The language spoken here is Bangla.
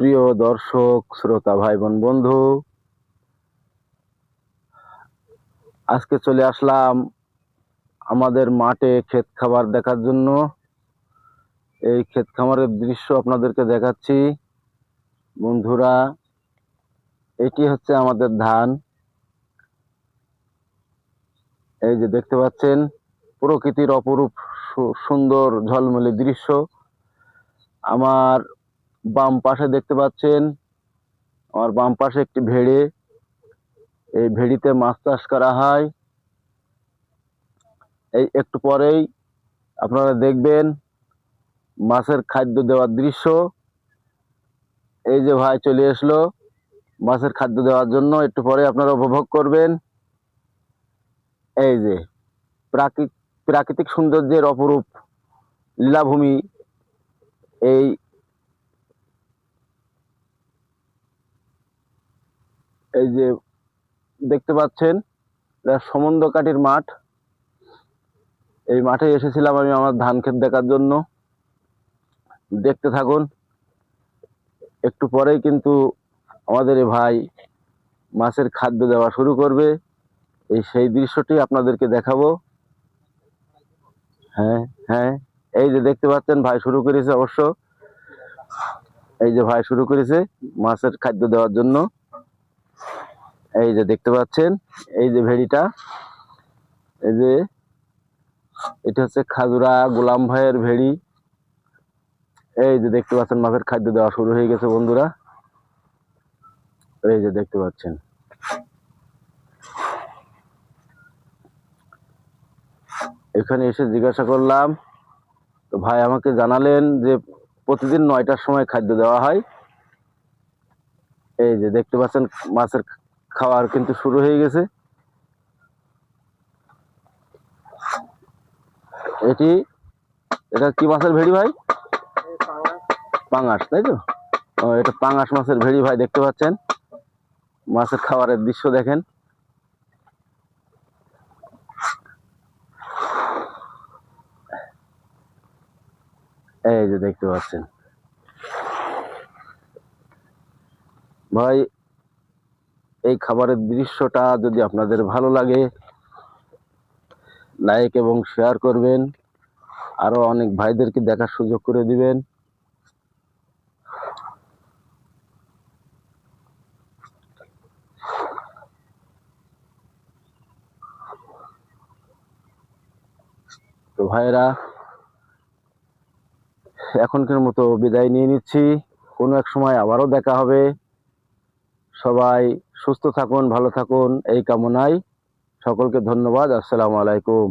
প্রিয় দর্শক শ্রোতা ভাই বোন বন্ধু, আজকে চলে আসলাম আমাদের মাঠে ক্ষেত খামার দেখার জন্য। এই ক্ষেত খামারের দৃশ্য আপনাদেরকে দেখাচ্ছি বন্ধুরা। এটি হচ্ছে আমাদের ধান। এই যে দেখতে পাচ্ছেন প্রকৃতির অপরূপ সুন্দর ঝলমলে দৃশ্য। আমার বাম পাশে দেখতে পাচ্ছেন, আমার বাম পাশে একটি ভেড়ে। এই ভেড়িতে মাছ চাষ করা হয়। এই একটু পরেই আপনারা দেখবেন মাছের খাদ্য দেওয়ার দৃশ্য। এই যে ভাই চলে আসলো মাছের খাদ্য দেওয়ার জন্য, একটু পরে আপনারা উপভোগ করবেন। এই যে প্রাকৃতিক সৌন্দর্যের অপরূপ লীলাভূমি। এই এই যে দেখতে পাচ্ছেন সমুদ্রকাঠির মাঠ। এই মাঠে এসেছিলাম আমি আমার ধান ক্ষেত দেখার জন্য। দেখতে থাকুন, একটু পরেই কিন্তু আমাদের এই ভাই মাছের খাদ্য দেওয়া শুরু করবে। সেই দৃশ্যটি আপনাদেরকে দেখাবো। হ্যাঁ হ্যাঁ, এই যে দেখতে পাচ্ছেন ভাই শুরু করেছে অবশ্য। এই যে ভাই শুরু করেছে মাছের খাদ্য দেওয়ার জন্য। এই যে দেখতে পাচ্ছেন, এই যে ভেড়িটা, এই যে এটা হচ্ছে খাজুরা গোলাম ভাইয়ের ভেড়ি। এই যে দেখতে পাচ্ছেন মাছের খাদ্য দেওয়া শুরু হয়ে গেছে বন্ধুরা। এই যে দেখতে পাচ্ছেন, এখানে এসে জিজ্ঞাসা করলাম, তো ভাই আমাকে জানালেন যে প্রতিদিন 9টার সময় খাদ্য দেওয়া হয়। এই যে দেখতে পাচ্ছেন মাছের খাওয়ার কিন্তু শুরু হয়ে গেছে। এটা কি মাছের ভেড়ি ভাই? পাঙাশ, তাই তো? এটা পাঙাশ মাছের ভেড়ি ভাই। দেখতে পাচ্ছেন মাছের খাবারের দৃশ্য দেখেন। এই যে দেখতে পাচ্ছেন ভাই, এই খাবারের দৃশ্যটা যদি আপনাদের ভালো লাগে, লাইক এবং শেয়ার করবেন, আরো অনেক ভাইদেরকে দেখার সুযোগ করে দিবেন। তো ভাইরা, এখনকার মতো বিদায় নিয়ে নিচ্ছি। কোনো এক সময় আবারও দেখা হবে। সবাই সুস্থ থাকুন, ভালো থাকুন এই কামনায় সকলকে ধন্যবাদ। আসসালামু আলাইকুম।